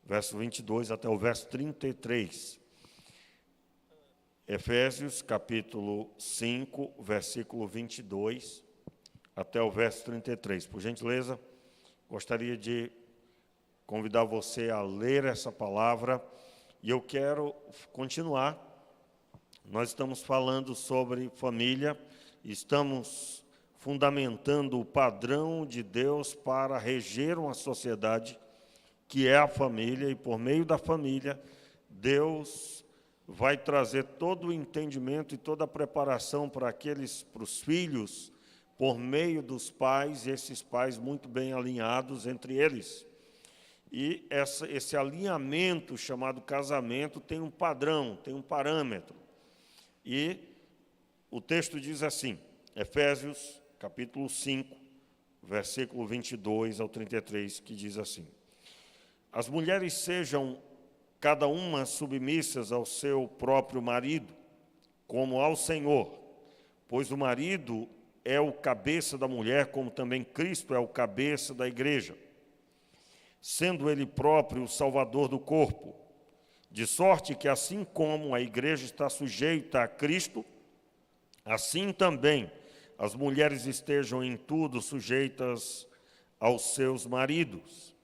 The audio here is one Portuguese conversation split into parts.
verso 22 até o verso 33. Efésios, capítulo 5, versículo 22 até o verso 33. Por gentileza, gostaria de convidar você a ler essa palavra e eu quero continuar. Nós estamos falando sobre família, estamos fundamentando o padrão de Deus para reger uma sociedade que é a família, e por meio da família, Deus vai trazer todo o entendimento e toda a preparação para os filhos, por meio dos pais, e esses pais muito bem alinhados entre eles. E esse alinhamento chamado casamento tem um padrão, tem um parâmetro. E o texto diz assim, Efésios, capítulo 5, versículo 22 ao 33, que diz assim: As mulheres sejam cada uma submissas ao seu próprio marido, como ao Senhor, pois o marido é o cabeça da mulher, como também Cristo é o cabeça da igreja, sendo ele próprio o salvador do corpo, de sorte que assim como a igreja está sujeita a Cristo, assim também as mulheres estejam em tudo sujeitas aos seus maridos.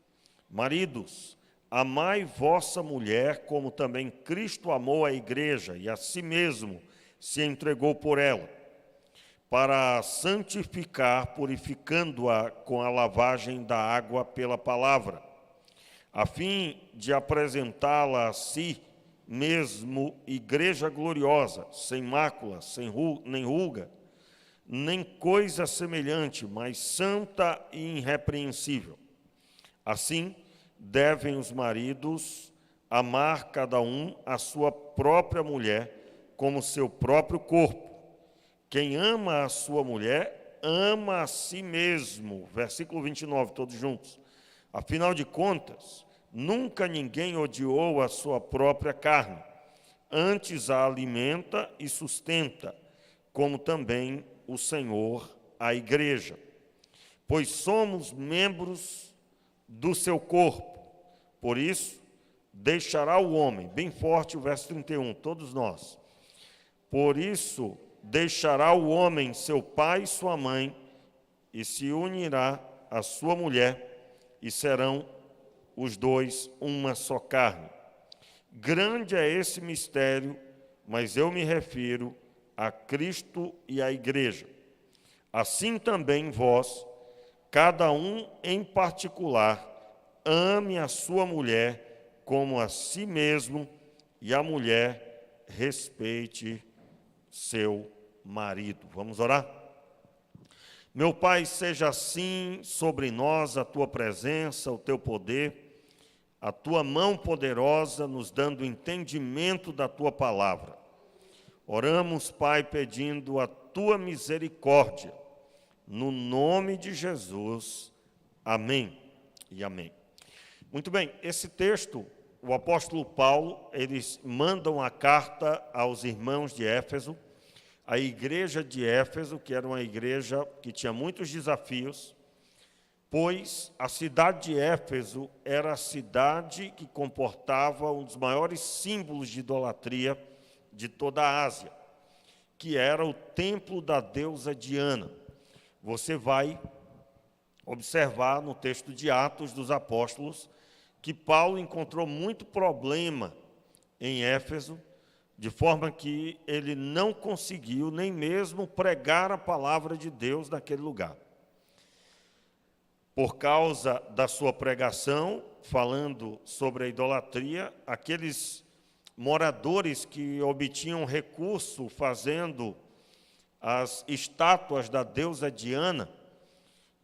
Maridos, amai vossa mulher, como também Cristo amou a igreja e a si mesmo se entregou por ela, para santificar, purificando-a com a lavagem da água pela palavra, a fim de apresentá-la a si mesmo igreja gloriosa, sem mácula, nem ruga, nem coisa semelhante, mas santa e irrepreensível. Assim, devem os maridos amar cada um a sua própria mulher como seu próprio corpo. Quem ama a sua mulher, ama a si mesmo. Versículo 29, todos juntos. Afinal de contas, nunca ninguém odiou a sua própria carne, antes a alimenta e sustenta, como também o Senhor a igreja. Pois somos membros do seu corpo. Por isso, deixará o homem, bem forte o verso 31, todos nós. Por isso, deixará o homem seu pai e sua mãe, e se unirá à sua mulher, e serão os dois uma só carne. Grande é esse mistério, mas eu me refiro a Cristo e à igreja. Assim também vós, cada um em particular, ame a sua mulher como a si mesmo, e a mulher respeite seu marido. Vamos orar? Meu Pai, seja assim sobre nós a tua presença, o teu poder, a tua mão poderosa nos dando entendimento da tua palavra. Oramos, Pai, pedindo a tua misericórdia, no nome de Jesus. Amém e amém. Muito bem, esse texto, o apóstolo Paulo, eles mandam a carta aos irmãos de Éfeso, a igreja de Éfeso, que era uma igreja que tinha muitos desafios, pois a cidade de Éfeso era a cidade que comportava um dos maiores símbolos de idolatria de toda a Ásia, que era o templo da deusa Diana. Você vai observar no texto de Atos dos Apóstolos que Paulo encontrou muito problema em Éfeso, de forma que ele não conseguiu nem mesmo pregar a palavra de Deus naquele lugar. Por causa da sua pregação, falando sobre a idolatria, aqueles moradores que obtinham recurso fazendo as estátuas da deusa Diana,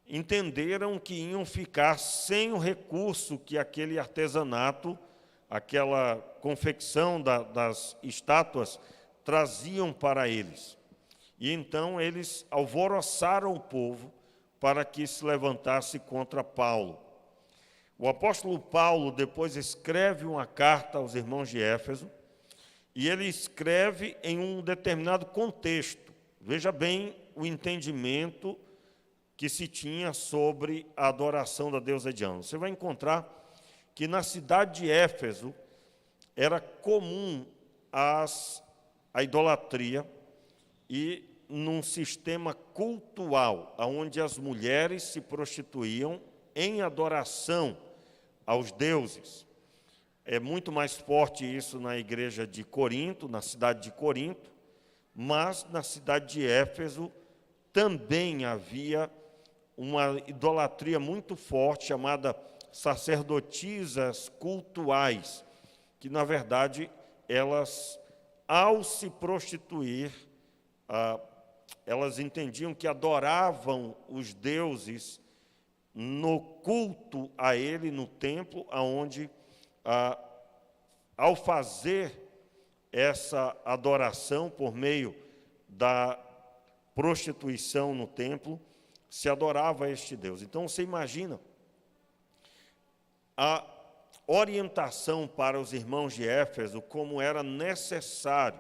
entenderam que iam ficar sem o recurso que aquele artesanato, aquela confecção das estátuas traziam para eles. E então eles alvoroçaram o povo para que se levantasse contra Paulo. O apóstolo Paulo depois escreve uma carta aos irmãos de Éfeso, e ele escreve em um determinado contexto. Veja bem o entendimento que se tinha sobre a adoração da deusa Diana. Você vai encontrar que na cidade de Éfeso era comum a idolatria e num sistema cultual, onde as mulheres se prostituíam em adoração aos deuses. É muito mais forte isso na igreja de Corinto, na cidade de Corinto, mas na cidade de Éfeso também havia uma idolatria muito forte, chamada sacerdotisas cultuais, que, na verdade, elas, ao se prostituir, elas entendiam que adoravam os deuses no culto a ele, no templo, aonde, ao fazer essa adoração por meio da prostituição no templo, se adorava a este Deus. Então, você imagina a orientação para os irmãos de Éfeso, como era necessário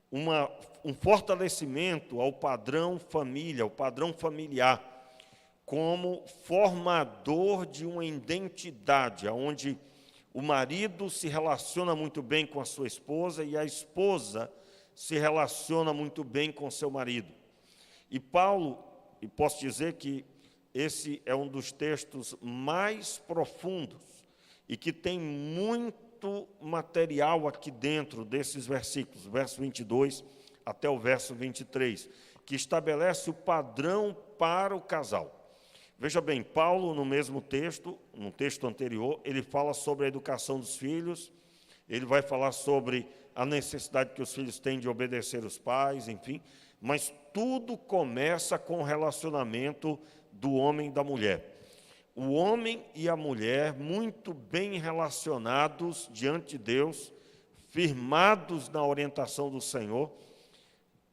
um fortalecimento ao padrão família, ao padrão familiar, como formador de uma identidade, onde o marido se relaciona muito bem com a sua esposa e a esposa se relaciona muito bem com seu marido. E Paulo, e posso dizer que esse é um dos textos mais profundos e que tem muito material aqui dentro desses versículos, verso 22 até o verso 23, que estabelece o padrão para o casal. Veja bem, Paulo, no mesmo texto, no texto anterior, ele fala sobre a educação dos filhos, ele vai falar sobre a necessidade que os filhos têm de obedecer os pais, enfim, mas tudo começa com o relacionamento do homem e da mulher. O homem e a mulher, muito bem relacionados diante de Deus, firmados na orientação do Senhor,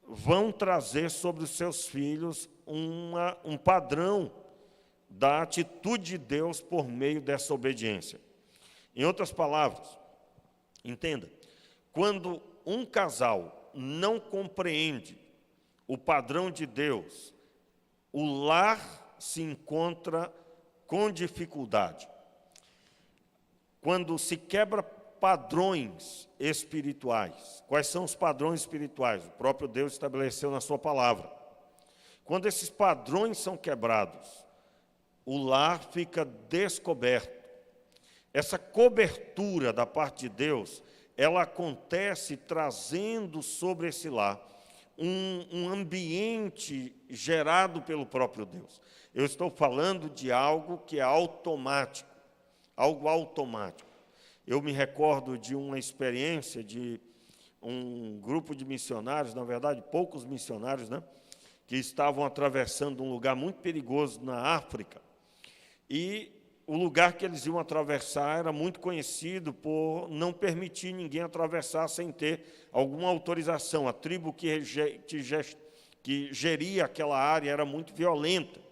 vão trazer sobre os seus filhos um padrão da atitude de Deus por meio dessa obediência. Em outras palavras, entenda, quando um casal não compreende o padrão de Deus, o lar se encontra com dificuldade. Quando se quebra padrões espirituais, quais são os padrões espirituais? O próprio Deus estabeleceu na sua palavra. Quando esses padrões são quebrados, o lar fica descoberto. Essa cobertura da parte de Deus, ela acontece trazendo sobre esse lar um ambiente gerado pelo próprio Deus. Eu estou falando de algo que é automático, algo automático. Eu me recordo de uma experiência de um grupo de missionários, na verdade, poucos missionários, né, que estavam atravessando um lugar muito perigoso na África. E o lugar que eles iam atravessar era muito conhecido por não permitir ninguém atravessar sem ter alguma autorização. A tribo que geria aquela área era muito violenta.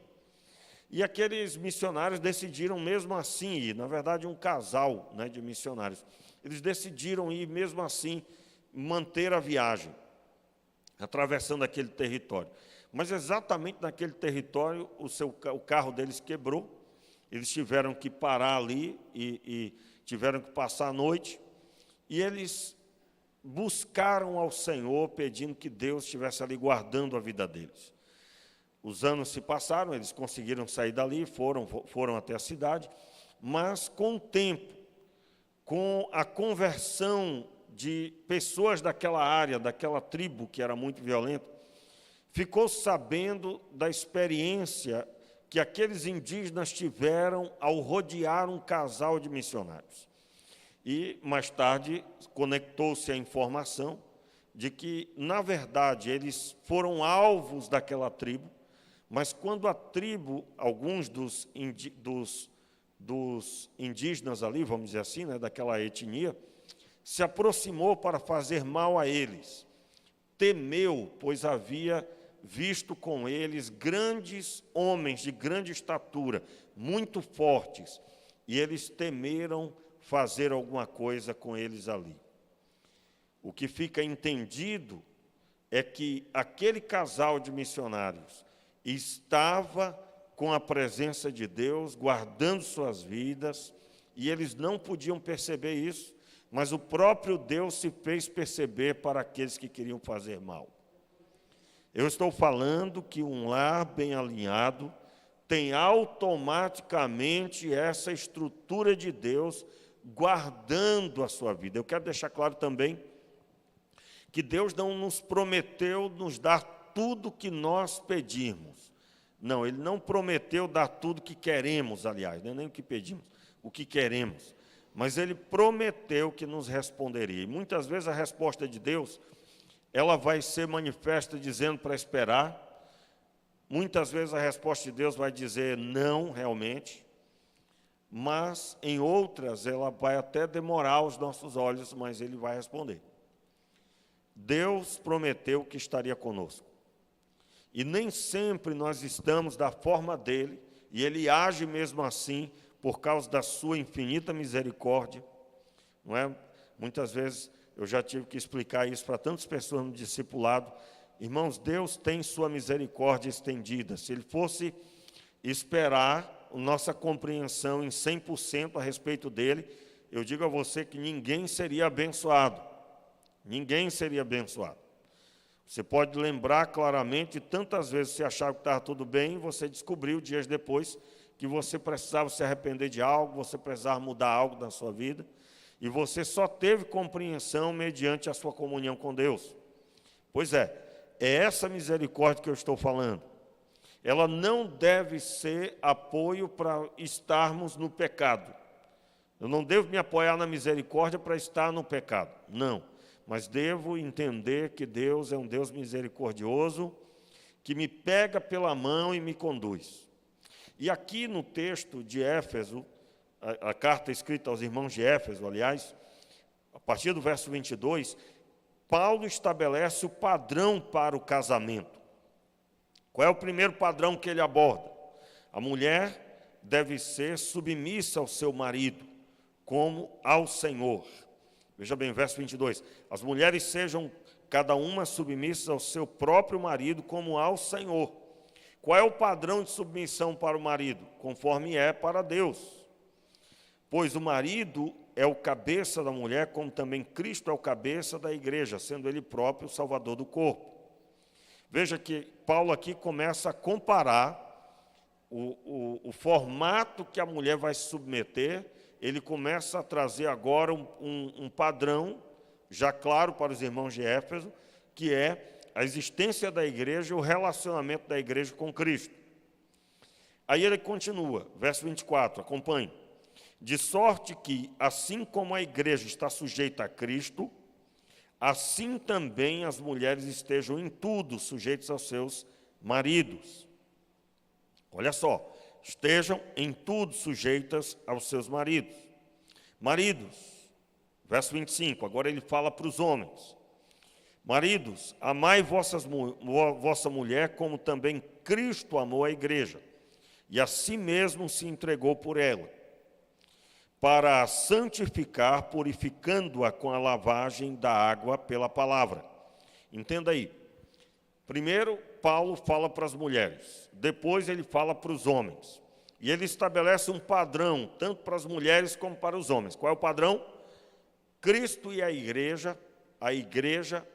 E aqueles missionários decidiram mesmo assim ir, na verdade um casal, né, de missionários, eles decidiram ir mesmo assim, manter a viagem, atravessando aquele território. Mas exatamente naquele território o carro deles quebrou, eles tiveram que parar ali e tiveram que passar a noite, e eles buscaram ao Senhor pedindo que Deus estivesse ali guardando a vida deles. Os anos se passaram, eles conseguiram sair dali, foram até a cidade, mas com o tempo, com a conversão de pessoas daquela área, daquela tribo que era muito violenta, ficou sabendo da experiência que aqueles indígenas tiveram ao rodear um casal de missionários. E, mais tarde, conectou-se a informação de que, na verdade, eles foram alvos daquela tribo, mas quando a tribo, alguns dos indígenas ali, vamos dizer assim, né, daquela etnia, se aproximou para fazer mal a eles, temeu, pois havia visto com eles grandes homens de grande estatura, muito fortes, e eles temeram fazer alguma coisa com eles ali. O que fica entendido é que aquele casal de missionários estava com a presença de Deus, guardando suas vidas, e eles não podiam perceber isso, mas o próprio Deus se fez perceber para aqueles que queriam fazer mal. Eu estou falando que um lar bem alinhado tem automaticamente essa estrutura de Deus guardando a sua vida. Eu quero deixar claro também que Deus não nos prometeu nos dar tudo que nós pedimos. Não, Ele não prometeu dar tudo que queremos, aliás, nem o que pedimos, o que queremos. Mas Ele prometeu que nos responderia. E muitas vezes a resposta de Deus, ela vai ser manifesta dizendo para esperar. Muitas vezes a resposta de Deus vai dizer não, realmente. Mas em outras ela vai até demorar aos nossos olhos, mas Ele vai responder. Deus prometeu que estaria conosco. E nem sempre nós estamos da forma dele, e Ele age mesmo assim, por causa da sua infinita misericórdia. Não é? Muitas vezes eu já tive que explicar isso para tantas pessoas no discipulado. Irmãos, Deus tem sua misericórdia estendida. Se Ele fosse esperar a nossa compreensão em 100% a respeito dele, eu digo a você que ninguém seria abençoado. Ninguém seria abençoado. Você pode lembrar claramente de tantas vezes você achava que estava tudo bem, e você descobriu dias depois que você precisava se arrepender de algo, você precisava mudar algo na sua vida, e você só teve compreensão mediante a sua comunhão com Deus. Pois é essa misericórdia que eu estou falando. Ela não deve ser apoio para estarmos no pecado. Eu não devo me apoiar na misericórdia para estar no pecado, não. Mas devo entender que Deus é um Deus misericordioso, que me pega pela mão e me conduz. E aqui no texto de Éfeso, a carta escrita aos irmãos de Éfeso, aliás, a partir do verso 22, Paulo estabelece o padrão para o casamento. Qual é o primeiro padrão que ele aborda? A mulher deve ser submissa ao seu marido, como ao Senhor. Veja bem, verso 22. As mulheres sejam cada uma submissas ao seu próprio marido, como ao Senhor. Qual é o padrão de submissão para o marido? Conforme é para Deus. Pois o marido é o cabeça da mulher, como também Cristo é o cabeça da igreja, sendo ele próprio o salvador do corpo. Veja que Paulo aqui começa a comparar o formato que a mulher vai se submeter. Ele começa a trazer agora um padrão, já claro para os irmãos de Éfeso, que é a existência da igreja e o relacionamento da igreja com Cristo. Aí ele continua, verso 24, acompanhe. De sorte que, assim como a igreja está sujeita a Cristo, assim também as mulheres estejam em tudo sujeitas aos seus maridos. Olha só, estejam em tudo sujeitas aos seus maridos. Maridos, verso 25, agora ele fala para os homens. Maridos, amai vossa mulher como também Cristo amou a igreja, e a si mesmo se entregou por ela, para a santificar, purificando-a com a lavagem da água pela palavra. Entenda aí. Primeiro, Paulo fala para as mulheres, depois ele fala para os homens. E ele estabelece um padrão, tanto para as mulheres como para os homens. Qual é o padrão? Cristo e a igreja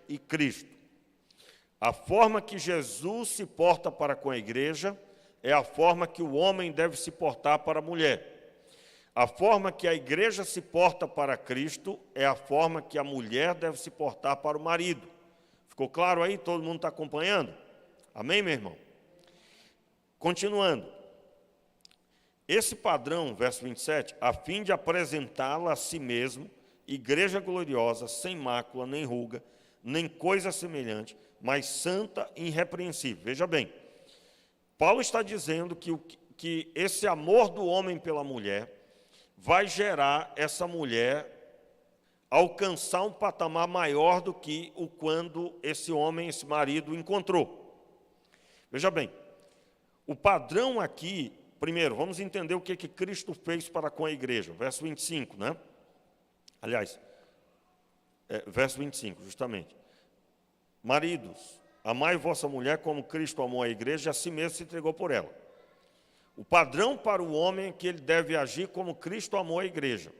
e Cristo. A forma que Jesus se porta para com a igreja é a forma que o homem deve se portar para a mulher. A forma que a igreja se porta para Cristo é a forma que a mulher deve se portar para o marido. Ficou claro aí? Todo mundo está acompanhando? Amém, meu irmão? Continuando. Esse padrão, verso 27, a fim de apresentá-la a si mesmo, igreja gloriosa, sem mácula, nem ruga, nem coisa semelhante, mas santa e irrepreensível. Veja bem, Paulo está dizendo que esse amor do homem pela mulher vai gerar essa mulher alcançar um patamar maior do que o quando esse homem, esse marido, encontrou. Veja bem, o padrão aqui, primeiro, vamos entender o que Cristo fez para com a igreja, verso 25, né? Aliás, verso 25, justamente. Maridos, amai vossa mulher como Cristo amou a igreja e a si mesmo se entregou por ela. O padrão para o homem é que ele deve agir como Cristo amou a igreja.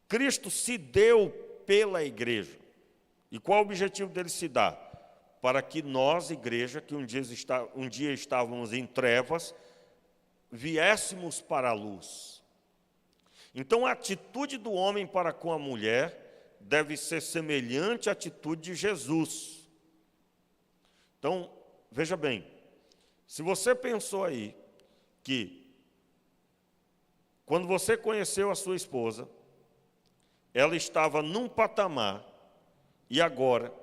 Cristo se deu pela igreja. E qual o objetivo dele se dar? Para que nós, igreja, que um dia estávamos em trevas, viéssemos para a luz. Então, a atitude do homem para com a mulher deve ser semelhante à atitude de Jesus. Então, veja bem, se você pensou aí que, quando você conheceu a sua esposa, ela estava num patamar, e agora,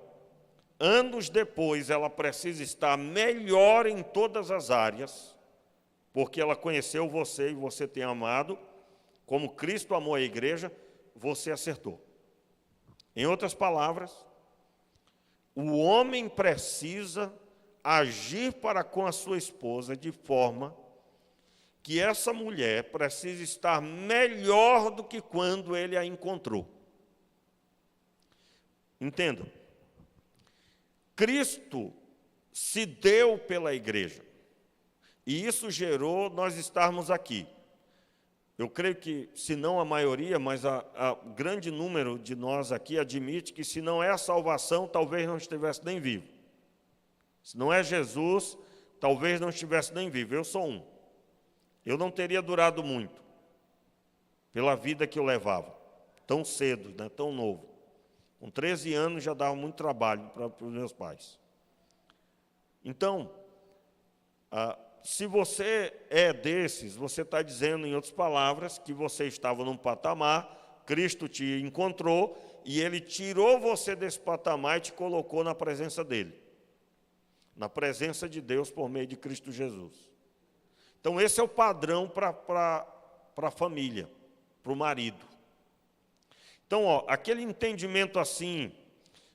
anos depois, ela precisa estar melhor em todas as áreas, porque ela conheceu você e você tem amado, como Cristo amou a igreja, você acertou. Em outras palavras, o homem precisa agir para com a sua esposa de forma que essa mulher precisa estar melhor do que quando ele a encontrou. Entendam, Cristo se deu pela igreja, e isso gerou nós estarmos aqui. Eu creio que, se não a maioria, mas a grande número de nós aqui admite que, se não é a salvação, talvez não estivesse nem vivo. Se não é Jesus, talvez não estivesse nem vivo. Eu sou um. Eu não teria durado muito, pela vida que eu levava, tão cedo, né, tão novo. Com 13 anos já dava muito trabalho para os meus pais. Então, se você é desses, você está dizendo, em outras palavras, que você estava num patamar, Cristo te encontrou, e Ele tirou você desse patamar e te colocou na presença dEle. Na presença de Deus por meio de Cristo Jesus. Então, esse é o padrão para a família, para o marido. Então, aquele entendimento assim,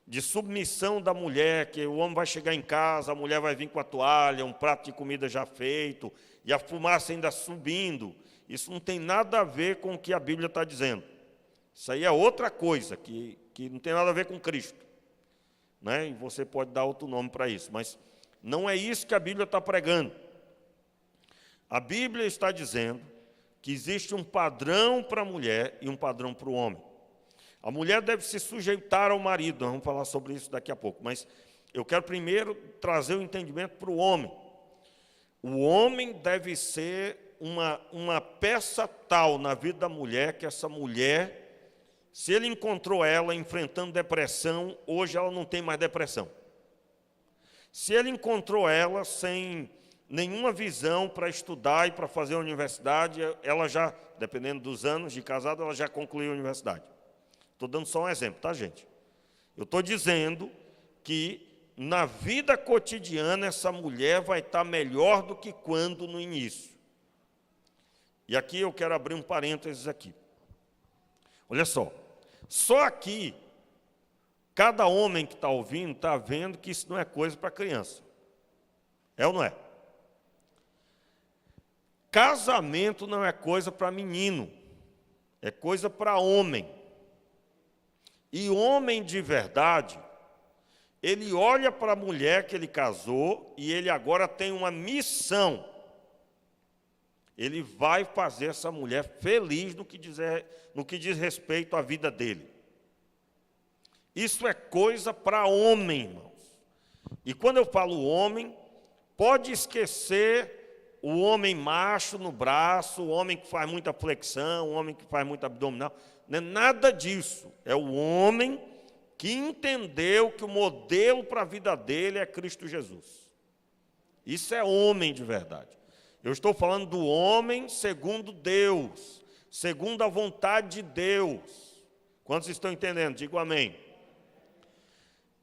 de submissão da mulher, que o homem vai chegar em casa, a mulher vai vir com a toalha, um prato de comida já feito, e a fumaça ainda subindo, isso não tem nada a ver com o que a Bíblia está dizendo. Isso aí é outra coisa, que não tem nada a ver com Cristo. Né? E você pode dar outro nome para isso, mas não é isso que a Bíblia está pregando. A Bíblia está dizendo que existe um padrão para a mulher e um padrão para o homem. A mulher deve se sujeitar ao marido, nós vamos falar sobre isso daqui a pouco, mas eu quero primeiro trazer o entendimento para o homem. O homem deve ser uma peça tal na vida da mulher, que essa mulher, se ele encontrou ela enfrentando depressão, hoje ela não tem mais depressão. Se ele encontrou ela sem nenhuma visão para estudar e para fazer a universidade, ela já, dependendo dos anos de casado, ela já concluiu a universidade. Estou dando só um exemplo, tá, gente? Eu estou dizendo que, na vida cotidiana, essa mulher vai estar melhor do que quando no início. E aqui eu quero abrir um parênteses aqui. Olha só aqui, cada homem que está ouvindo, está vendo que isso não é coisa para criança. É ou não é? Casamento não é coisa para menino, é coisa para homem. E homem de verdade, ele olha para a mulher que ele casou e ele agora tem uma missão. Ele vai fazer essa mulher feliz no que diz respeito à vida dele. Isso é coisa para homem, irmãos. E quando eu falo homem, pode esquecer o homem macho no braço, o homem que faz muita flexão, o homem que faz muito abdominal. Não é nada disso. É o homem que entendeu que o modelo para a vida dele é Cristo Jesus. Isso é homem de verdade. Eu estou falando do homem segundo Deus, segundo a vontade de Deus. Quantos estão entendendo? Digo amém.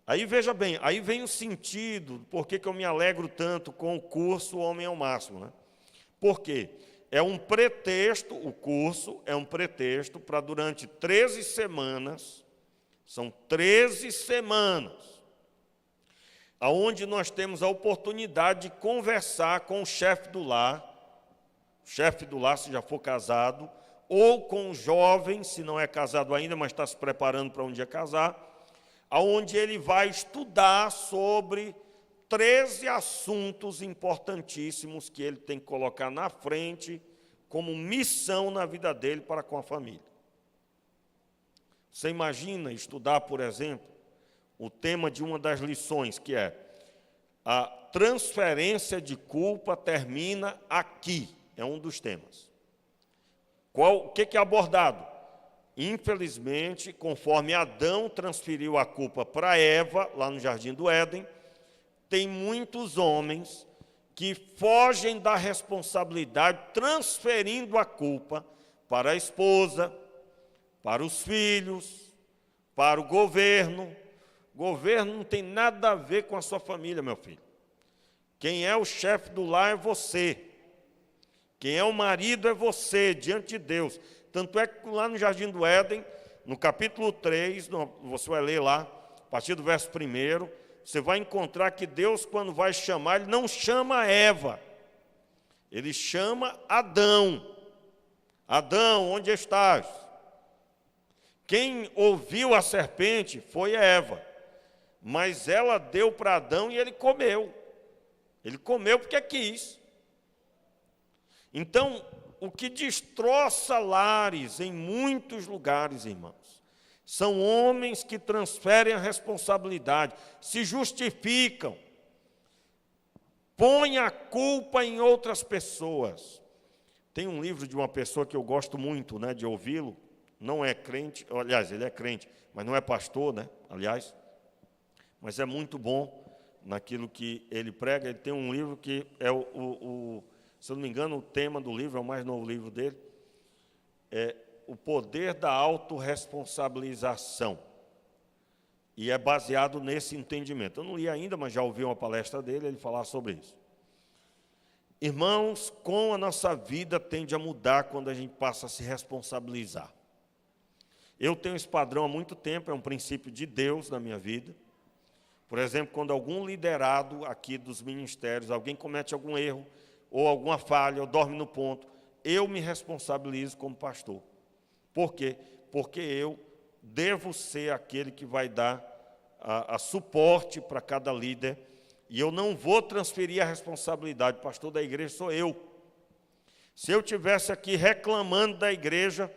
Aí veja bem, aí vem o sentido, por que eu me alegro tanto com o curso Homem ao Máximo, né? Por quê? É um pretexto, o curso é um pretexto para durante 13 semanas, são 13 semanas, onde nós temos a oportunidade de conversar com o chefe do lar, se já for casado, ou com o jovem, se não é casado ainda, mas está se preparando para um dia casar, onde ele vai estudar sobre 13 assuntos importantíssimos que ele tem que colocar na frente como missão na vida dele para com a família. Você imagina estudar, por exemplo, o tema de uma das lições, que é a transferência de culpa termina aqui. É um dos temas. O que é abordado? Infelizmente, conforme Adão transferiu a culpa para Eva, lá no Jardim do Éden, tem muitos homens que fogem da responsabilidade, transferindo a culpa para a esposa, para os filhos, para o governo. O governo não tem nada a ver com a sua família, meu filho. Quem é o chefe do lar é você. Quem é o marido é você, diante de Deus. Tanto é que lá no Jardim do Éden, no capítulo 3, você vai ler lá, a partir do verso 1, você vai encontrar que Deus, quando vai chamar, Ele não chama Eva, Ele chama Adão. Adão, onde estás? Quem ouviu a serpente foi Eva, mas ela deu para Adão e ele comeu. Ele comeu porque quis. Então, o que destroça lares em muitos lugares, irmãos, são homens que transferem a responsabilidade, se justificam, põem a culpa em outras pessoas. Tem um livro de uma pessoa que eu gosto muito, né, de ouvi-lo, não é crente, aliás, ele é crente, mas não é pastor, né, aliás, mas é muito bom naquilo que ele prega. Ele tem um livro que é se eu não me engano, o tema do livro, é o mais novo livro dele, é O Poder da Autorresponsabilização. E é baseado nesse entendimento. Eu não li ainda, mas já ouvi uma palestra dele, ele falar sobre isso. Irmãos, como a nossa vida tende a mudar quando a gente passa a se responsabilizar. Eu tenho esse padrão há muito tempo, é um princípio de Deus na minha vida. Por exemplo, quando algum liderado aqui dos ministérios, alguém comete algum erro, ou alguma falha, ou dorme no ponto, eu me responsabilizo como pastor. Por quê? Porque eu devo ser aquele que vai dar a suporte para cada líder, e eu não vou transferir a responsabilidade. O pastor da igreja sou eu. Se eu estivesse aqui reclamando da igreja,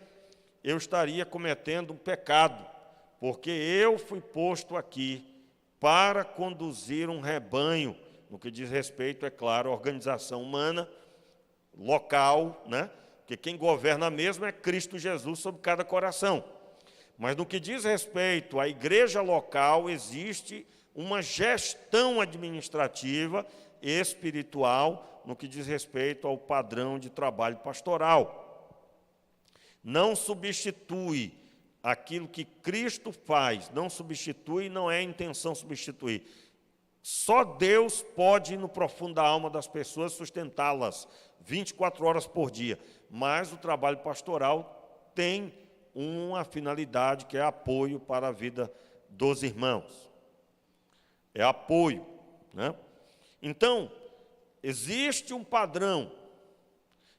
eu estaria cometendo um pecado, porque eu fui posto aqui para conduzir um rebanho, no que diz respeito, é claro, à organização humana, local, né? Porque quem governa mesmo é Cristo Jesus sobre cada coração. Mas no que diz respeito à igreja local, existe uma gestão administrativa e espiritual no que diz respeito ao padrão de trabalho pastoral. Não substitui aquilo que Cristo faz, não substitui, não é a intenção substituir. Só Deus pode ir no profundo da alma das pessoas, sustentá-las 24 horas por dia. Mas o trabalho pastoral tem uma finalidade, que é apoio para a vida dos irmãos. É apoio, né? Então, existe um padrão.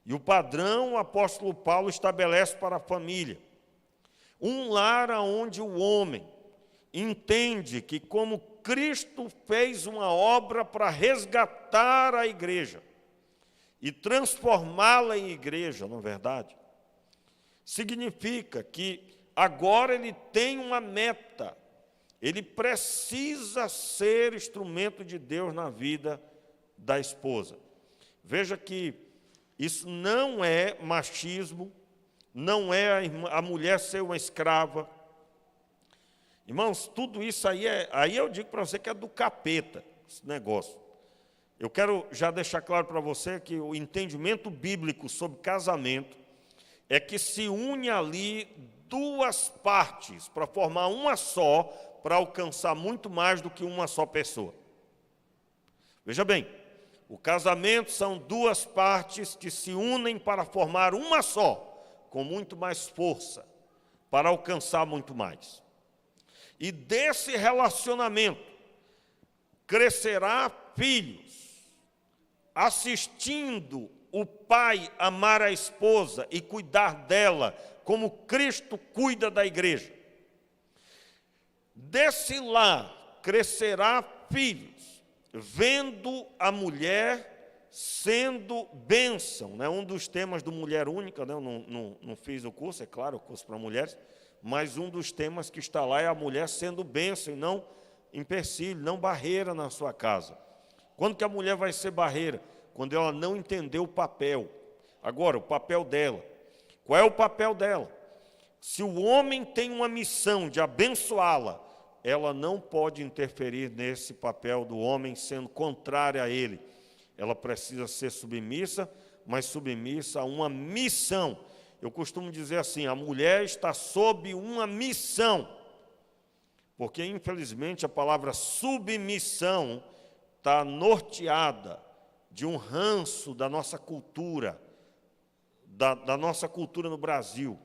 E o padrão o apóstolo Paulo estabelece para a família. Um lar onde o homem entende que, como Cristo fez uma obra para resgatar a igreja e transformá-la em igreja, não é verdade? Significa que agora ele tem uma meta, ele precisa ser instrumento de Deus na vida da esposa. Veja que isso não é machismo, não é a mulher ser uma escrava. Irmãos, tudo isso aí eu digo para você que é do capeta, esse negócio. Eu quero já deixar claro para você que o entendimento bíblico sobre casamento é que se une ali duas partes para formar uma só, para alcançar muito mais do que uma só pessoa. Veja bem, o casamento são duas partes que se unem para formar uma só, com muito mais força, para alcançar muito mais. E desse relacionamento crescerá filhos, assistindo o pai amar a esposa e cuidar dela, como Cristo cuida da igreja. Desse lar crescerá filhos vendo a mulher sendo bênção, né? Um dos temas do Mulher Única, né? Eu não fiz o curso, é claro, o curso para mulheres, mas um dos temas que está lá é a mulher sendo bênção e não empecilho, não barreira na sua casa. Quando que a mulher vai ser barreira? Quando ela não entender o papel. Agora, o papel dela. Qual é o papel dela? Se o homem tem uma missão de abençoá-la, ela não pode interferir nesse papel do homem sendo contrária a ele. Ela precisa ser submissa, mas submissa a uma missão. Eu costumo dizer assim, a mulher está sob uma missão, porque, infelizmente, a palavra submissão está norteada de um ranço da nossa cultura, da nossa cultura no Brasil,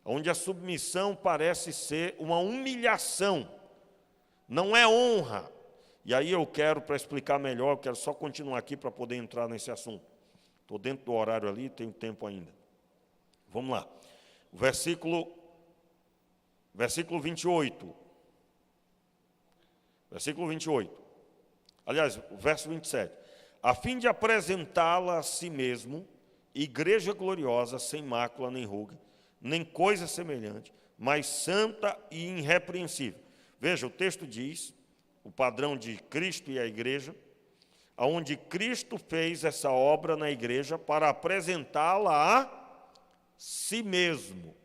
onde a submissão parece ser uma humilhação, não é honra. E aí eu quero, para explicar melhor, eu quero só continuar aqui para poder entrar nesse assunto. Estou dentro do horário ali, tenho tempo ainda. Vamos lá. Versículo 28. Versículo 28. Aliás, o verso 27. A fim de apresentá-la a si mesmo, igreja gloriosa, sem mácula nem ruga, nem coisa semelhante, mas santa e irrepreensível. Veja, o texto diz, o padrão de Cristo e a igreja, onde Cristo fez essa obra na igreja para apresentá-la a si mesmo.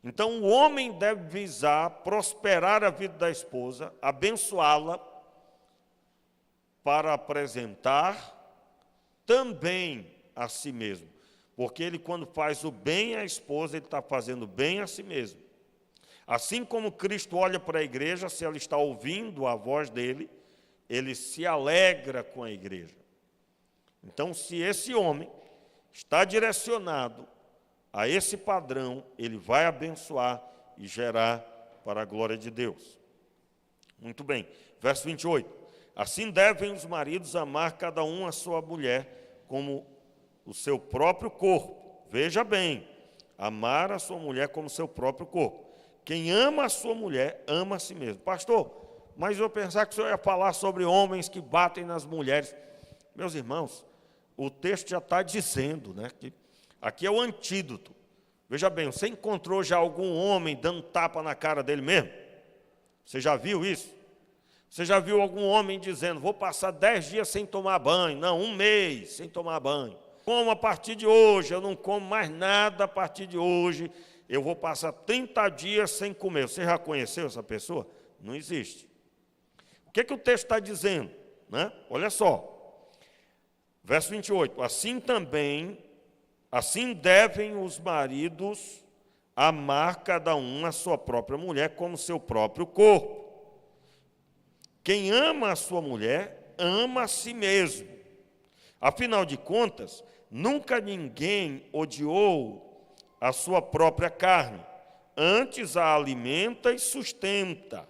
Então, o homem deve visar prosperar a vida da esposa, abençoá-la, para apresentar também a si mesmo. Porque ele, quando faz o bem à esposa, ele está fazendo bem a si mesmo. Assim como Cristo olha para a igreja, se ela está ouvindo a voz dele, ele se alegra com a igreja. Então, se esse homem está direcionado a esse padrão, ele vai abençoar e gerar para a glória de Deus. Muito bem, verso 28. Assim devem os maridos amar cada um a sua mulher como o seu próprio corpo. Veja bem, amar a sua mulher como seu próprio corpo. Quem ama a sua mulher, ama a si mesmo. Pastor, mas eu pensava que o senhor ia falar sobre homens que batem nas mulheres. Meus irmãos, o texto já está dizendo, né, que aqui é o antídoto. Veja bem, você encontrou já algum homem dando tapa na cara dele mesmo? Você já viu isso? Você já viu algum homem dizendo, vou passar 10 dias sem tomar banho? Não, 1 mês sem tomar banho. Como a partir de hoje, eu não como mais nada a partir de hoje, eu vou passar 30 dias sem comer. Você já conheceu essa pessoa? Não existe. O que o texto está dizendo? Né? Olha só, verso 28, assim devem os maridos amar cada um a sua própria mulher como seu próprio corpo. Quem ama a sua mulher, ama a si mesmo. Afinal de contas, nunca ninguém odiou a sua própria carne, antes a alimenta e sustenta,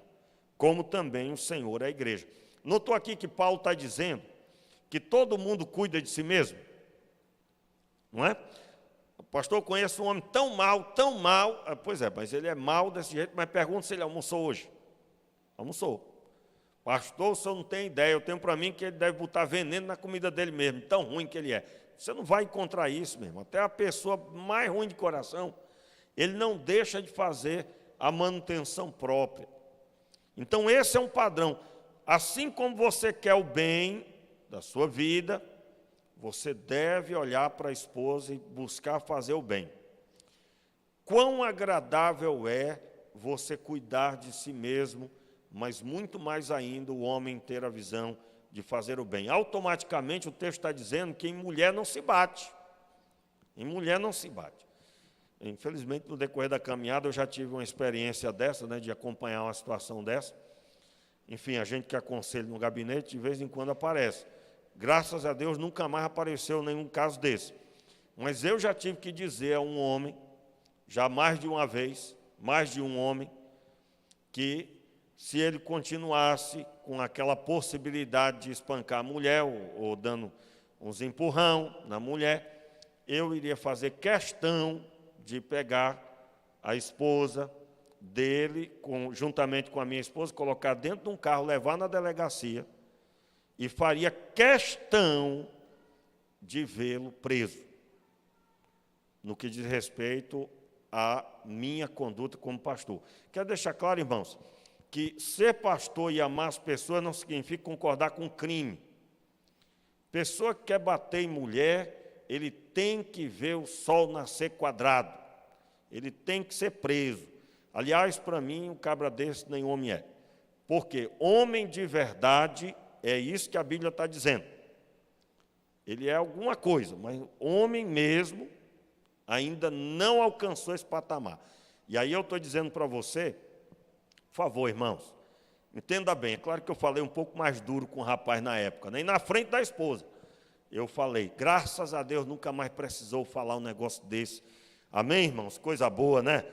como também o Senhor a igreja. Notou aqui que Paulo está dizendo que todo mundo cuida de si mesmo? Não é? Pastor, eu conheço um homem tão mal. Pois é, mas ele é mal desse jeito, mas pergunta se ele almoçou hoje. Almoçou. Pastor, o senhor não tem ideia, eu tenho para mim que ele deve botar veneno na comida dele mesmo, tão ruim que ele é. Você não vai encontrar isso, meu irmão. Até a pessoa mais ruim de coração, ele não deixa de fazer a manutenção própria. Então, esse é um padrão. Assim como você quer o bem da sua vida, você deve olhar para a esposa e buscar fazer o bem. Quão agradável é você cuidar de si mesmo, mas muito mais ainda o homem ter a visão de fazer o bem. Automaticamente o texto está dizendo que em mulher não se bate. Em mulher não se bate. Infelizmente, no decorrer da caminhada, eu já tive uma experiência dessa, né, de acompanhar uma situação dessa. Enfim, a gente que aconselha no gabinete, de vez em quando aparece. Graças a Deus, nunca mais apareceu nenhum caso desse. Mas eu já tive que dizer a um homem, já mais de uma vez, mais de um homem, que se ele continuasse com aquela possibilidade de espancar a mulher, ou dando uns empurrão na mulher, eu iria fazer questão de pegar a esposa dele, juntamente com a minha esposa, colocar dentro de um carro, levar na delegacia e faria questão de vê-lo preso, no que diz respeito à minha conduta como pastor. Quero deixar claro, irmãos, que ser pastor e amar as pessoas não significa concordar com crime. Pessoa que quer bater em mulher, ele tem que ver o sol nascer quadrado. Ele tem que ser preso. Aliás, para mim, um cabra desse nem homem é. Porque homem de verdade, é isso que a Bíblia está dizendo. Ele é alguma coisa, mas homem mesmo ainda não alcançou esse patamar. E aí eu estou dizendo para você, por favor, irmãos, entenda bem, é claro que eu falei um pouco mais duro com o rapaz na época, nem na frente da esposa. Eu falei, graças a Deus, nunca mais precisou falar um negócio desse. Amém, irmãos? Coisa boa, né?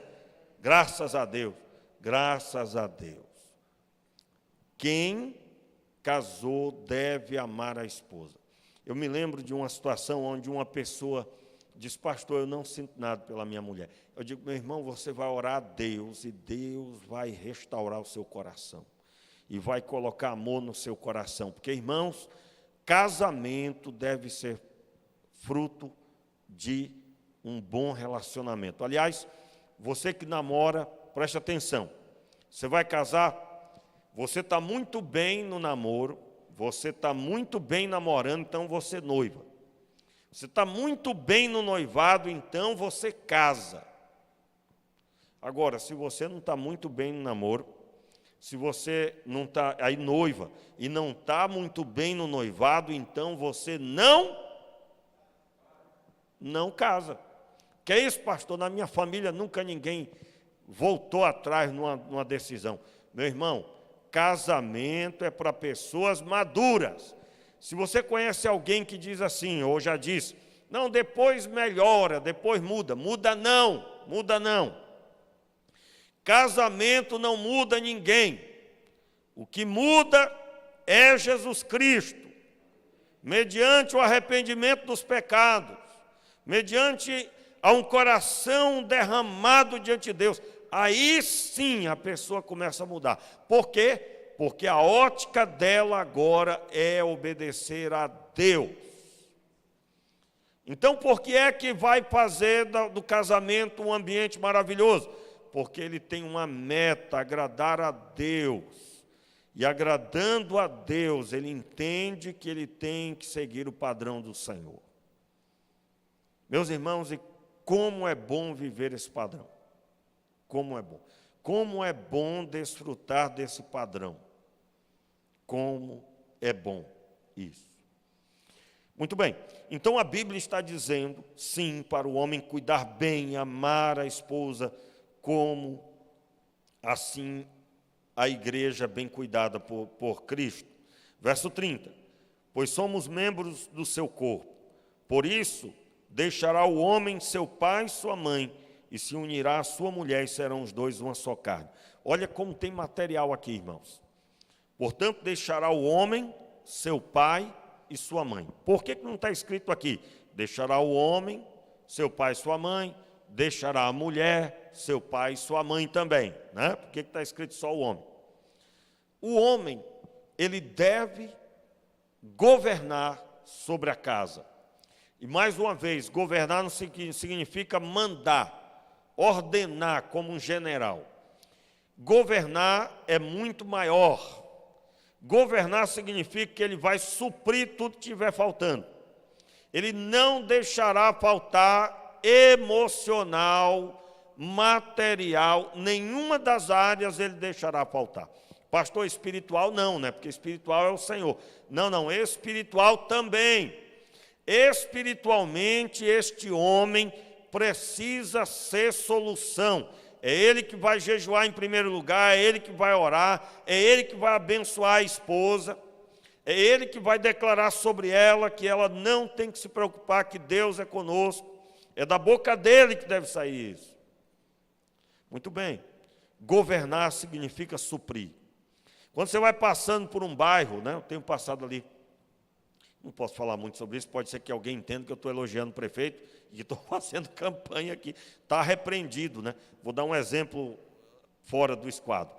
Graças a Deus, graças a Deus. Quem casou deve amar a esposa. Eu me lembro de uma situação onde uma pessoa disse, pastor, eu não sinto nada pela minha mulher. Eu digo, meu irmão, você vai orar a Deus e Deus vai restaurar o seu coração. E vai colocar amor no seu coração. Porque, irmãos, casamento deve ser fruto de um bom relacionamento. Aliás, você que namora, preste atenção. Você vai casar, você está muito bem no namoro, você está muito bem namorando, então você noiva. Você está muito bem no noivado, então você casa. Agora, se você não está muito bem no namoro, se você não está aí noiva e não está muito bem no noivado, então você não casa. Que é isso, pastor? Na minha família nunca ninguém voltou atrás numa decisão. Meu irmão, casamento é para pessoas maduras. Se você conhece alguém que diz assim, ou já disse, não, depois melhora, depois muda. Muda não. Casamento não muda ninguém. O que muda é Jesus Cristo, mediante o arrependimento dos pecados, mediante a um coração derramado diante de Deus. Aí sim a pessoa começa a mudar. Por quê? Porque a ótica dela agora é obedecer a Deus. Então, por que é que vai fazer do casamento um ambiente maravilhoso? Porque ele tem uma meta, agradar a Deus. E agradando a Deus, ele entende que ele tem que seguir o padrão do Senhor. Meus irmãos, e como é bom viver esse padrão. Como é bom. Como é bom desfrutar desse padrão. Como é bom isso. Muito bem, então a Bíblia está dizendo, sim, para o homem cuidar bem, amar a esposa, como assim a igreja bem cuidada por Cristo. Verso 30, pois somos membros do seu corpo, por isso deixará o homem seu pai e sua mãe, e se unirá à sua mulher, e serão os dois uma só carne. Olha como tem material aqui, irmãos. Portanto, deixará o homem, seu pai e sua mãe. Por que não está escrito aqui? Deixará o homem, seu pai e sua mãe, deixará a mulher, seu pai e sua mãe também. Né? Por que está escrito só o homem? O homem, ele deve governar sobre a casa. E mais uma vez, governar não significa mandar, ordenar como um general. Governar é muito maior. Governar significa que ele vai suprir tudo que estiver faltando. Ele não deixará faltar emocional, material, nenhuma das áreas ele deixará faltar. Pastor, espiritual não, né? Porque espiritual é o Senhor. Não, espiritual também. Espiritualmente, este homem precisa ser solução. É ele que vai jejuar em primeiro lugar, é ele que vai orar, é ele que vai abençoar a esposa, é ele que vai declarar sobre ela que ela não tem que se preocupar, que Deus é conosco. É da boca dele que deve sair isso. Muito bem. Governar significa suprir. Quando você vai passando por um bairro, né, eu tenho passado ali, não posso falar muito sobre isso, pode ser que alguém entenda que eu estou elogiando o prefeito e estou fazendo campanha aqui. Está repreendido, né? Vou dar um exemplo fora do esquadro.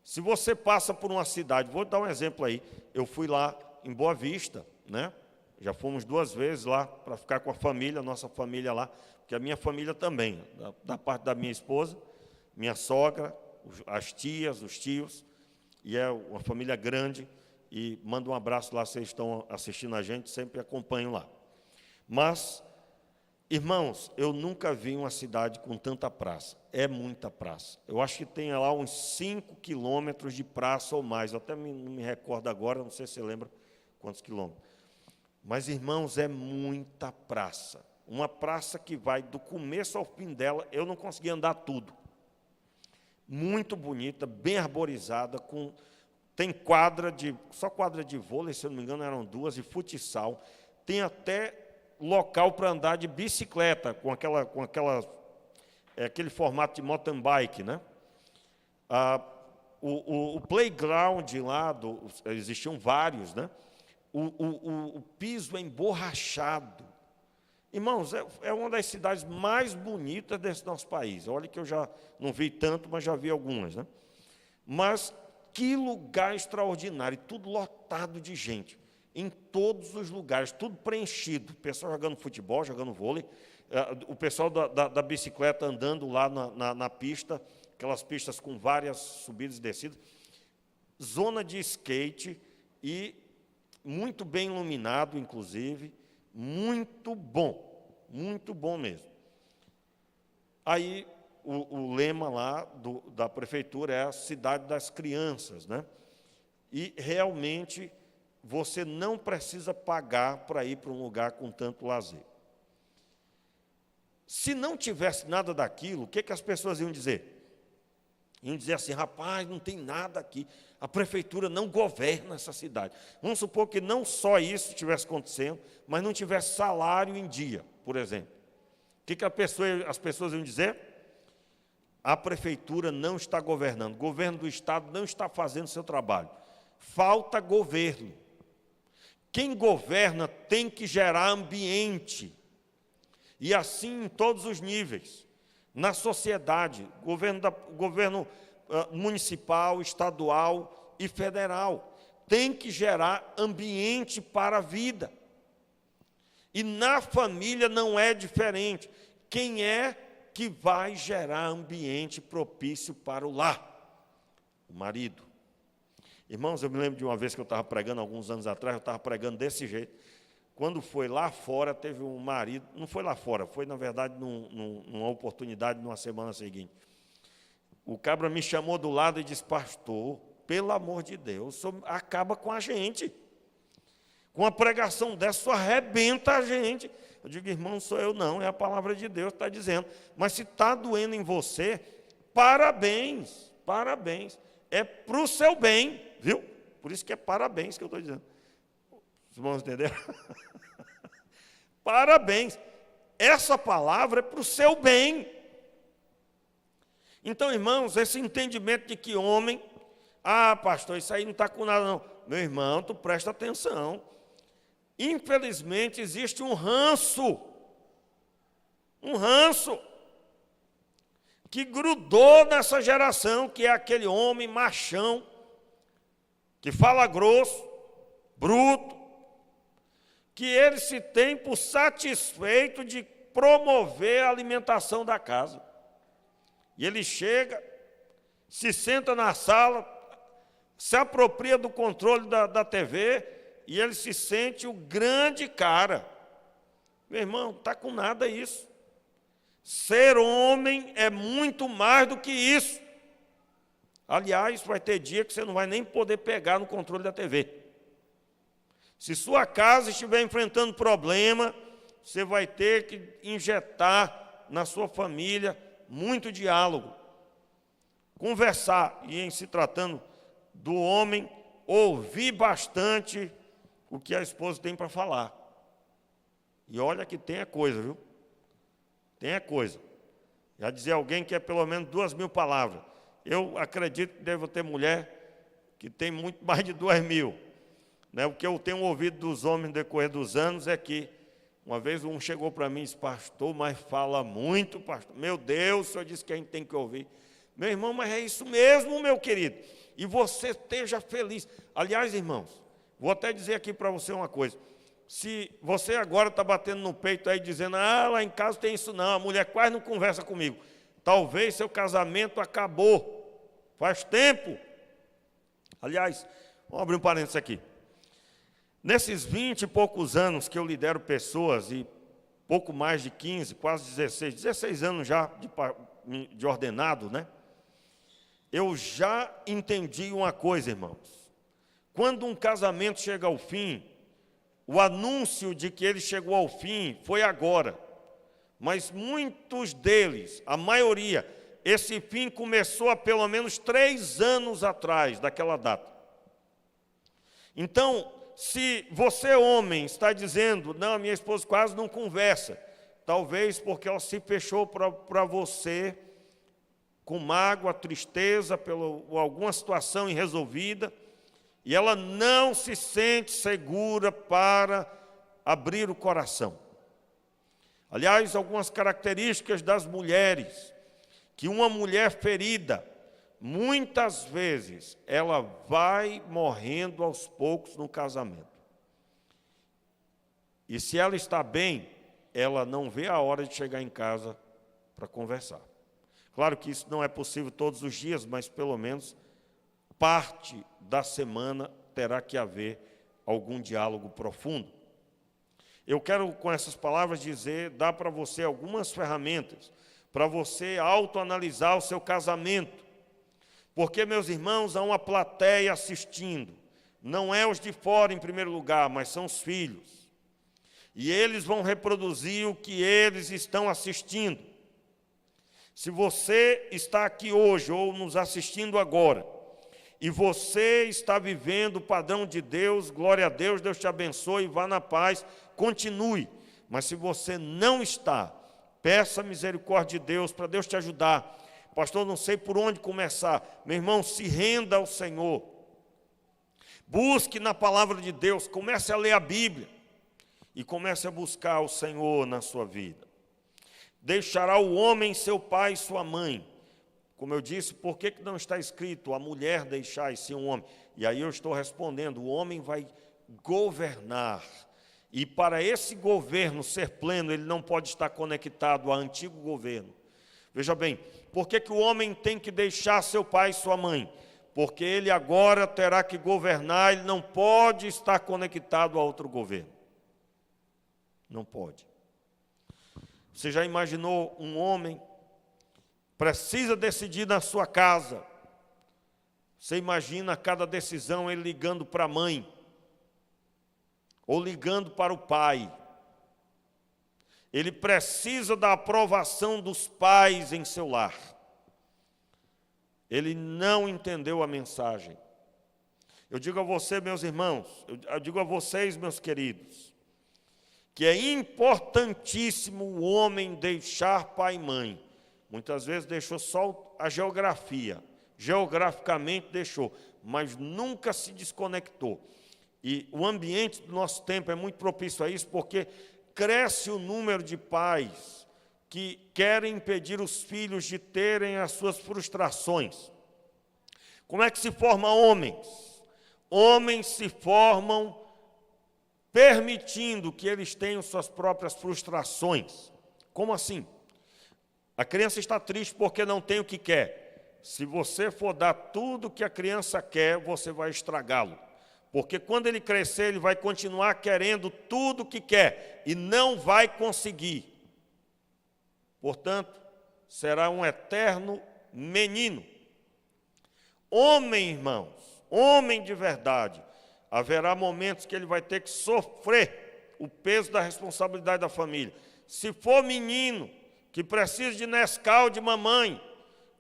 Se você passa por uma cidade, vou dar um exemplo aí, eu fui lá em Boa Vista, né? Já fomos 2 vezes lá para ficar com a família, nossa família lá, porque a minha família também, da parte da minha esposa, minha sogra, as tias, os tios, e é uma família grande, e mando um abraço lá, vocês estão assistindo a gente, sempre acompanho lá. Mas, irmãos, eu nunca vi uma cidade com tanta praça, é muita praça. Eu acho que tem lá uns 5 quilômetros de praça ou mais, eu até não me recordo agora, não sei se você lembra quantos quilômetros. Mas, irmãos, é muita praça. Uma praça que vai do começo ao fim dela, eu não consegui andar tudo. Muito bonita, bem arborizada, tem só quadra de vôlei, se eu não me engano, eram 2, de futsal. Tem até local para andar de bicicleta, com aquele formato de mountain bike, né? O playground lá, existiam vários, né? O piso é emborrachado. Irmãos, é uma das cidades mais bonitas desse nosso país. Olha que eu já não vi tanto, mas já vi algumas, né? Mas que lugar extraordinário, tudo lotado de gente, em todos os lugares, tudo preenchido. O pessoal jogando futebol, jogando vôlei, o pessoal da bicicleta andando lá na pista, aquelas pistas com várias subidas e descidas, zona de skate e muito bem iluminado, inclusive, muito bom mesmo. Aí, o lema lá da prefeitura é a cidade das crianças, né? E, realmente, você não precisa pagar para ir para um lugar com tanto lazer. Se não tivesse nada daquilo, o que as pessoas iam dizer? Iam dizer assim, rapaz, não tem nada aqui, a prefeitura não governa essa cidade. Vamos supor que não só isso estivesse acontecendo, mas não tivesse salário em dia, por exemplo. O que as pessoas iam dizer? A prefeitura não está governando, o governo do Estado não está fazendo o seu trabalho. Falta governo. Quem governa tem que gerar ambiente, e assim em todos os níveis. Na sociedade, governo municipal, estadual e federal, tem que gerar ambiente para a vida. E na família não é diferente. Quem é que vai gerar ambiente propício para o lar? O marido. Irmãos, eu me lembro de uma vez que eu estava pregando, alguns anos atrás, eu estava pregando desse jeito. Quando foi lá fora, teve um marido, não foi lá fora, foi, na verdade, numa oportunidade, numa semana seguinte. O cabra me chamou do lado e disse, pastor, pelo amor de Deus, o senhor acaba com a gente. Com uma pregação dessa, só arrebenta a gente. Eu digo, irmão, não sou eu não, é a palavra de Deus que está dizendo. Mas se está doendo em você, parabéns, parabéns. É para o seu bem, viu? Por isso que é parabéns que eu estou dizendo. Os irmãos entenderam? Parabéns. Essa palavra é para o seu bem. Então, irmãos, esse entendimento de que homem, pastor, isso aí não está com nada não. Meu irmão, tu presta atenção. Infelizmente, existe um ranço que grudou nessa geração, que é aquele homem machão, que fala grosso, bruto, que ele se tem por satisfeito de promover a alimentação da casa. E ele chega, se senta na sala, se apropria do controle da TV, e ele se sente o grande cara. Meu irmão, não está com nada isso. Ser homem é muito mais do que isso. Aliás, vai ter dia que você não vai nem poder pegar no controle da TV. Se sua casa estiver enfrentando problema, você vai ter que injetar na sua família muito diálogo. Conversar, e em se tratando do homem, ouvir bastante o que a esposa tem para falar. E olha que tem a coisa, viu? Tem a coisa. Já dizia alguém que é pelo menos 2.000 palavras. Eu acredito que devo ter mulher que tem muito mais de 2.000. Né? O que eu tenho ouvido dos homens no decorrer dos anos é que, uma vez um chegou para mim e disse, pastor, mas fala muito, pastor. Meu Deus, o senhor disse que a gente tem que ouvir. Meu irmão, mas é isso mesmo, meu querido. E você esteja feliz. Aliás, irmãos, Vou até dizer aqui para você uma coisa. Se você agora está batendo no peito aí, dizendo, ah, lá em casa tem isso não, a mulher quase não conversa comigo. Talvez seu casamento acabou, faz tempo. Aliás, vamos abrir um parênteses aqui. Nesses 20 e poucos anos que eu lidero pessoas, e pouco mais de 15, quase 16 anos já de ordenado, né? Eu já entendi uma coisa, irmãos. Quando um casamento chega ao fim, o anúncio de que ele chegou ao fim foi agora. Mas muitos deles, a maioria, esse fim começou há pelo menos 3 anos atrás daquela data. Então, se você, homem, está dizendo, não, a minha esposa quase não conversa, talvez porque ela se fechou para você com mágoa, tristeza, por alguma situação irresolvida, e ela não se sente segura para abrir o coração. Aliás, algumas características das mulheres, que uma mulher ferida, muitas vezes, ela vai morrendo aos poucos no casamento. E se ela está bem, ela não vê a hora de chegar em casa para conversar. Claro que isso não é possível todos os dias, mas pelo menos parte da semana terá que haver algum diálogo profundo. Eu quero, com essas palavras, dar para você algumas ferramentas para você autoanalisar o seu casamento. Porque, meus irmãos, há uma plateia assistindo. Não é os de fora, em primeiro lugar, mas são os filhos. E eles vão reproduzir o que eles estão assistindo. Se você está aqui hoje, ou nos assistindo agora, e você está vivendo o padrão de Deus, glória a Deus, Deus te abençoe, vá na paz, continue. Mas se você não está, peça a misericórdia de Deus, para Deus te ajudar. Pastor, não sei por onde começar. Meu irmão, se renda ao Senhor. Busque na palavra de Deus, comece a ler a Bíblia. E comece a buscar o Senhor na sua vida. Deixará o homem seu pai e sua mãe. Como eu disse, por que não está escrito a mulher deixar e sim um homem? E aí eu estou respondendo, o homem vai governar. E para esse governo ser pleno, ele não pode estar conectado ao antigo governo. Veja bem, por que o homem tem que deixar seu pai e sua mãe? Porque ele agora terá que governar, ele não pode estar conectado a outro governo. Não pode. Você já imaginou um homem precisa decidir na sua casa? Você imagina cada decisão ele ligando para a mãe, ou ligando para o pai. Ele precisa da aprovação dos pais em seu lar. Ele não entendeu a mensagem. Eu digo a você, meus irmãos, eu digo a vocês, meus queridos, que é importantíssimo o homem deixar pai e mãe. Muitas vezes deixou só a geografia, geograficamente deixou, mas nunca se desconectou. E o ambiente do nosso tempo é muito propício a isso, porque cresce o número de pais que querem impedir os filhos de terem as suas frustrações. Como é que se formam homens? Homens se formam permitindo que eles tenham suas próprias frustrações. Como assim? A criança está triste porque não tem o que quer. Se você for dar tudo o que a criança quer, você vai estragá-lo. Porque quando ele crescer, ele vai continuar querendo tudo o que quer e não vai conseguir. Portanto, será um eterno menino. Homem, irmãos, homem de verdade, haverá momentos que ele vai ter que sofrer o peso da responsabilidade da família. Se for menino, que precisa de Nescau de mamãe,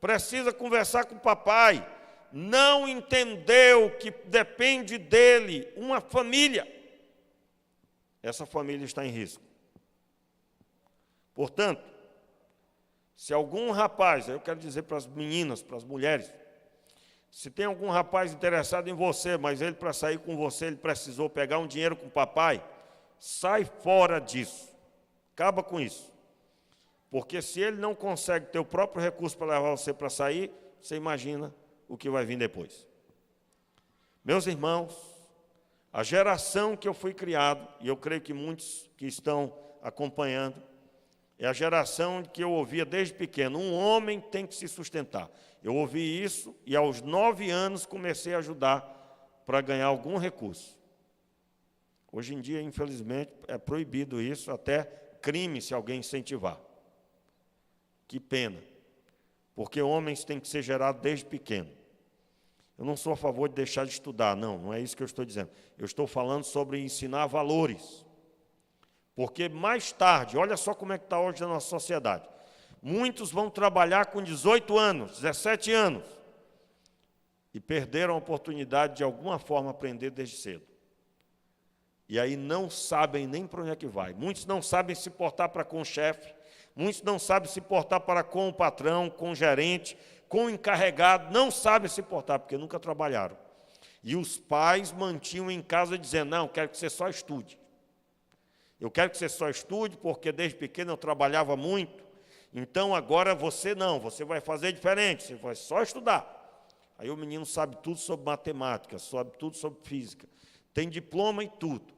precisa conversar com o papai, não entendeu que depende dele uma família, essa família está em risco. Portanto, se algum rapaz, eu quero dizer para as meninas, para as mulheres, se tem algum rapaz interessado em você, mas ele para sair com você, ele precisou pegar um dinheiro com o papai, sai fora disso, acaba com isso. Porque se ele não consegue ter o próprio recurso para levar você para sair, você imagina o que vai vir depois. Meus irmãos, A geração que eu fui criado, e eu creio que muitos que estão acompanhando, é a geração que eu ouvia desde pequeno: um homem tem que se sustentar. Eu ouvi isso e aos 9 anos comecei a ajudar para ganhar algum recurso. Hoje em dia, infelizmente, é proibido isso, até crime se alguém incentivar. Que pena, porque homens têm que ser gerados desde pequeno. Eu não sou a favor de deixar de estudar, não é isso que eu estou dizendo. Eu estou falando sobre ensinar valores. Porque mais tarde, olha só como é que está hoje a nossa sociedade. Muitos vão trabalhar com 18 anos, 17 anos, e perderam a oportunidade de alguma forma aprender desde cedo. E aí não sabem nem para onde é que vai. Muitos não sabem se portar para com o chefe, muitos não sabem se portar para com o patrão, com o gerente, com o encarregado, não sabem se portar, porque nunca trabalharam. E os pais mantinham em casa dizendo: não, quero que você só estude. Eu quero que você só estude, porque desde pequeno eu trabalhava muito, então agora você não, você vai fazer diferente, você vai só estudar. Aí o menino sabe tudo sobre matemática, sabe tudo sobre física, tem diploma e tudo,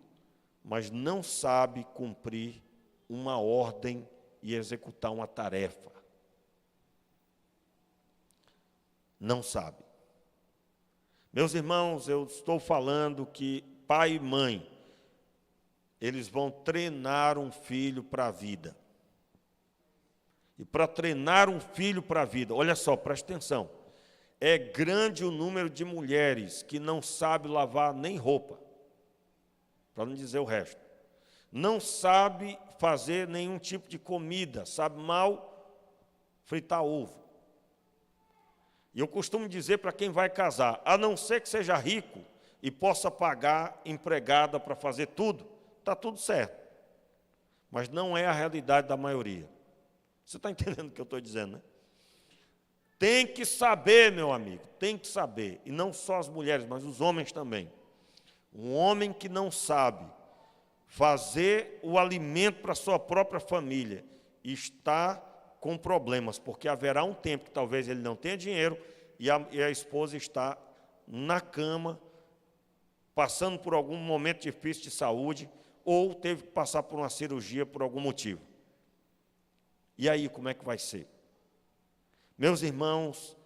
mas não sabe cumprir uma ordem e executar uma tarefa. Não sabe. Meus irmãos, eu estou falando que pai e mãe, eles vão treinar um filho para a vida. E para treinar um filho para a vida, olha só, presta atenção, é grande o número de mulheres que não sabem lavar nem roupa, para não dizer o resto. Não sabe fazer nenhum tipo de comida, sabe mal fritar ovo. E eu costumo dizer para quem vai casar, a não ser que seja rico e possa pagar empregada para fazer tudo, está tudo certo. Mas não é a realidade da maioria. Você está entendendo o que eu estou dizendo, né? Tem que saber, meu amigo, tem que saber. E não só as mulheres, mas os homens também. Um homem que não sabe fazer o alimento para a sua própria família está com problemas, porque haverá um tempo que talvez ele não tenha dinheiro e a esposa está na cama, passando por algum momento difícil de saúde, ou teve que passar por uma cirurgia por algum motivo. E aí, como é que vai ser? Meus irmãos,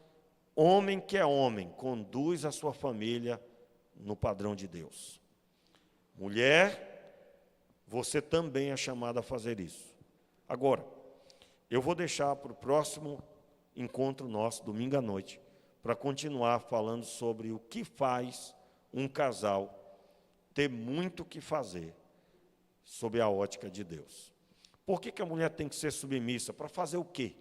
homem que é homem, conduz a sua família no padrão de Deus. Mulher, você também é chamada a fazer isso. Agora, eu vou deixar para o próximo encontro nosso, domingo à noite, para continuar falando sobre o que faz um casal ter muito o que fazer sob a ótica de Deus. Por que a mulher tem que ser submissa? Para fazer o quê?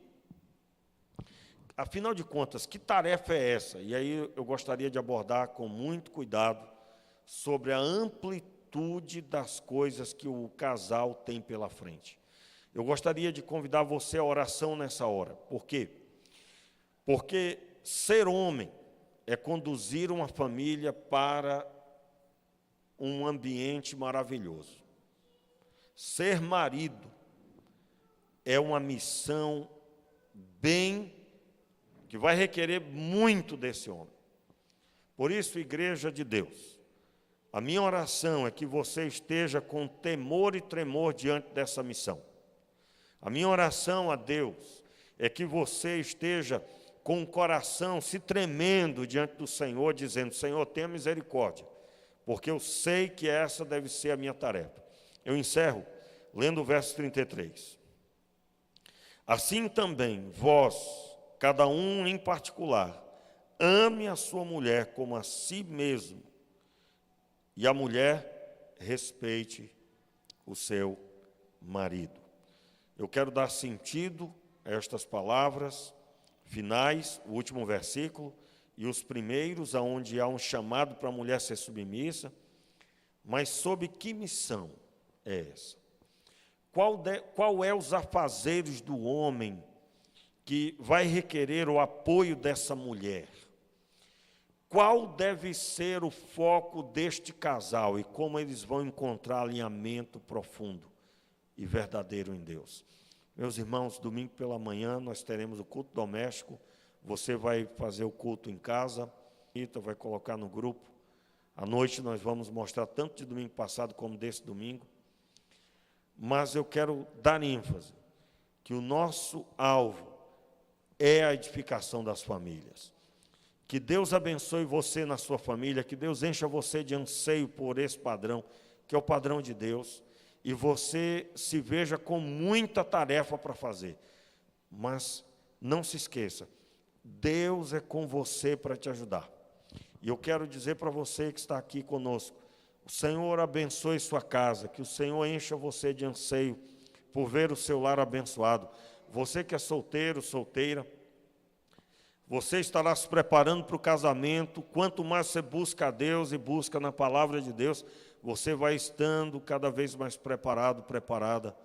Afinal de contas, que tarefa é essa? E aí eu gostaria de abordar com muito cuidado sobre a amplitude das coisas que o casal tem pela frente. Eu gostaria de convidar você à oração nessa hora. Por quê? Porque ser homem é conduzir uma família para um ambiente maravilhoso. Ser marido é uma missão que vai requerer muito desse homem. Por isso, igreja de Deus, a minha oração é que você esteja com temor e tremor diante dessa missão. A minha oração a Deus é que você esteja com o coração se tremendo diante do Senhor, dizendo: Senhor, tenha misericórdia, porque eu sei que essa deve ser a minha tarefa. Eu encerro lendo o verso 33. Assim também, vós, cada um em particular, ame a sua mulher como a si mesmo, e a mulher respeite o seu marido. Eu quero dar sentido a estas palavras finais, o último versículo, e os primeiros, onde há um chamado para a mulher ser submissa, mas sob que missão é essa? Qual é os afazeres do homem que vai requerer o apoio dessa mulher? Qual deve ser o foco deste casal e como eles vão encontrar alinhamento profundo e verdadeiro em Deus? Meus irmãos, domingo pela manhã nós teremos o culto doméstico. Você vai fazer o culto em casa, vai colocar no grupo À noite nós vamos mostrar tanto de domingo passado como desse domingo. Mas eu quero dar ênfase que o nosso alvo é a edificação das famílias. Que Deus abençoe você na sua família, que Deus encha você de anseio por esse padrão, que é o padrão de Deus, e você se veja com muita tarefa para fazer. Mas não se esqueça, Deus é com você para te ajudar. E eu quero dizer para você que está aqui conosco, o Senhor abençoe sua casa, que o Senhor encha você de anseio por ver o seu lar abençoado. Você que é solteiro, solteira, você estará se preparando para o casamento. Quanto mais você busca a Deus e busca na palavra de Deus, você vai estando cada vez mais preparado, preparada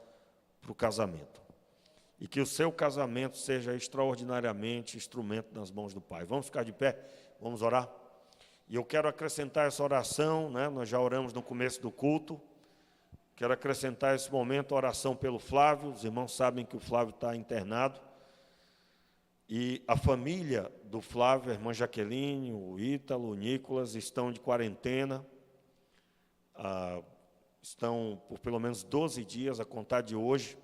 para o casamento. E que o seu casamento seja extraordinariamente instrumento nas mãos do Pai. Vamos ficar de pé, vamos orar? E eu quero acrescentar essa oração, né? Nós já oramos no começo do culto. Quero acrescentar esse momento a oração pelo Flávio. Os irmãos sabem que o Flávio está internado. E a família do Flávio, a irmã Jaqueline, o Ítalo, o Nicolas, estão de quarentena. Estão por pelo menos 12 dias, a contar de hoje.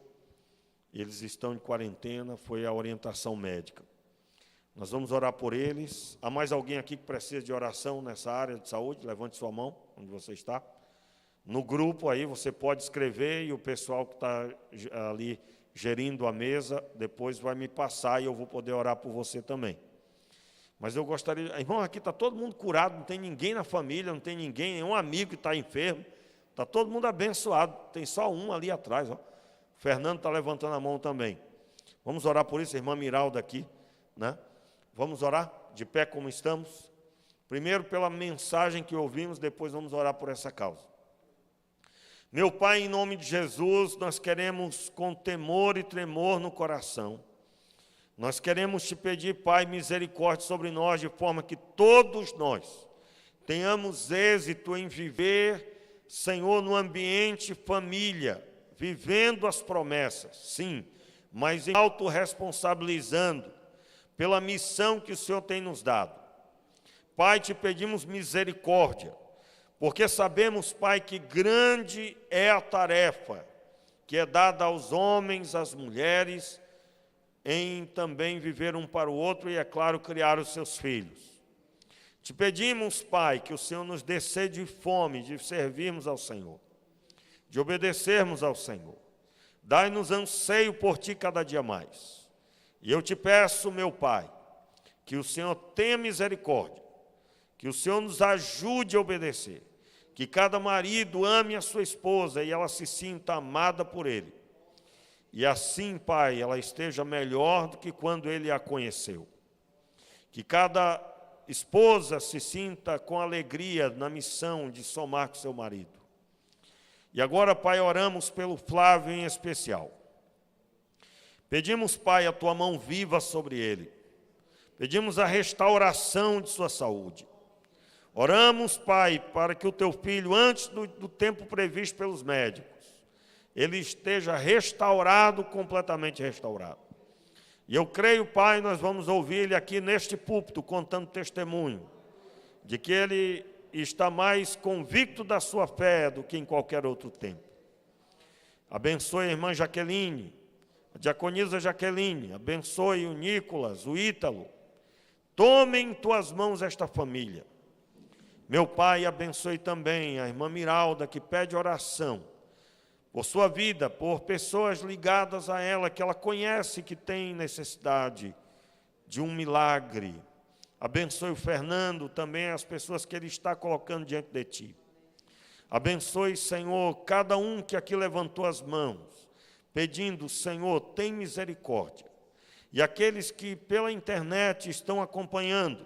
Eles estão de quarentena, foi a orientação médica. Nós vamos orar por eles. Há mais alguém aqui que precisa de oração nessa área de saúde? Levante sua mão, onde você está. No grupo aí você pode escrever e o pessoal que está ali gerindo a mesa, depois vai me passar e eu vou poder orar por você também. Mas eu gostaria... Irmão, aqui está todo mundo curado, não tem ninguém na família, não tem ninguém, nenhum amigo que está enfermo. Está todo mundo abençoado, tem só um ali atrás. Ó. O Fernando está levantando a mão também. Vamos orar por isso, a irmã Miralda aqui, né? Vamos orar de pé como estamos? Primeiro pela mensagem que ouvimos, depois vamos orar por essa causa. Meu Pai, em nome de Jesus, nós queremos com temor e tremor no coração. Nós queremos te pedir, Pai, misericórdia sobre nós, de forma que todos nós tenhamos êxito em viver, Senhor, no ambiente família, vivendo as promessas, sim, mas em autorresponsabilizando pela missão que o Senhor tem nos dado. Pai, te pedimos misericórdia, porque sabemos, Pai, que grande é a tarefa que é dada aos homens, às mulheres, em também viver um para o outro e, é claro, criar os seus filhos. Te pedimos, Pai, que o Senhor nos dê sede e fome de servirmos ao Senhor, de obedecermos ao Senhor. Dai-nos anseio por Ti cada dia mais. E eu te peço, meu Pai, que o Senhor tenha misericórdia, que o Senhor nos ajude a obedecer, que cada marido ame a sua esposa e ela se sinta amada por ele. E assim, Pai, ela esteja melhor do que quando ele a conheceu. Que cada esposa se sinta com alegria na missão de somar com seu marido. E agora, Pai, oramos pelo Flávio em especial. Pedimos, Pai, a Tua mão viva sobre ele. Pedimos a restauração de sua saúde. Oramos, Pai, para que o Teu Filho, antes do tempo previsto pelos médicos, ele esteja restaurado, completamente restaurado. E eu creio, Pai, nós vamos ouvir ele aqui neste púlpito, contando testemunho, de que ele está mais convicto da sua fé do que em qualquer outro tempo. Abençoe a irmã Jaqueline, a diaconisa Jaqueline, abençoe o Nicolas, o Ítalo. Tome em Tuas mãos esta família. Meu Pai, abençoe também a irmã Miralda, que pede oração por sua vida, por pessoas ligadas a ela, que ela conhece que tem necessidade de um milagre. Abençoe o Fernando, também as pessoas que ele está colocando diante de Ti. Abençoe, Senhor, cada um que aqui levantou as mãos, pedindo, Senhor, tem misericórdia. E aqueles que pela internet estão acompanhando,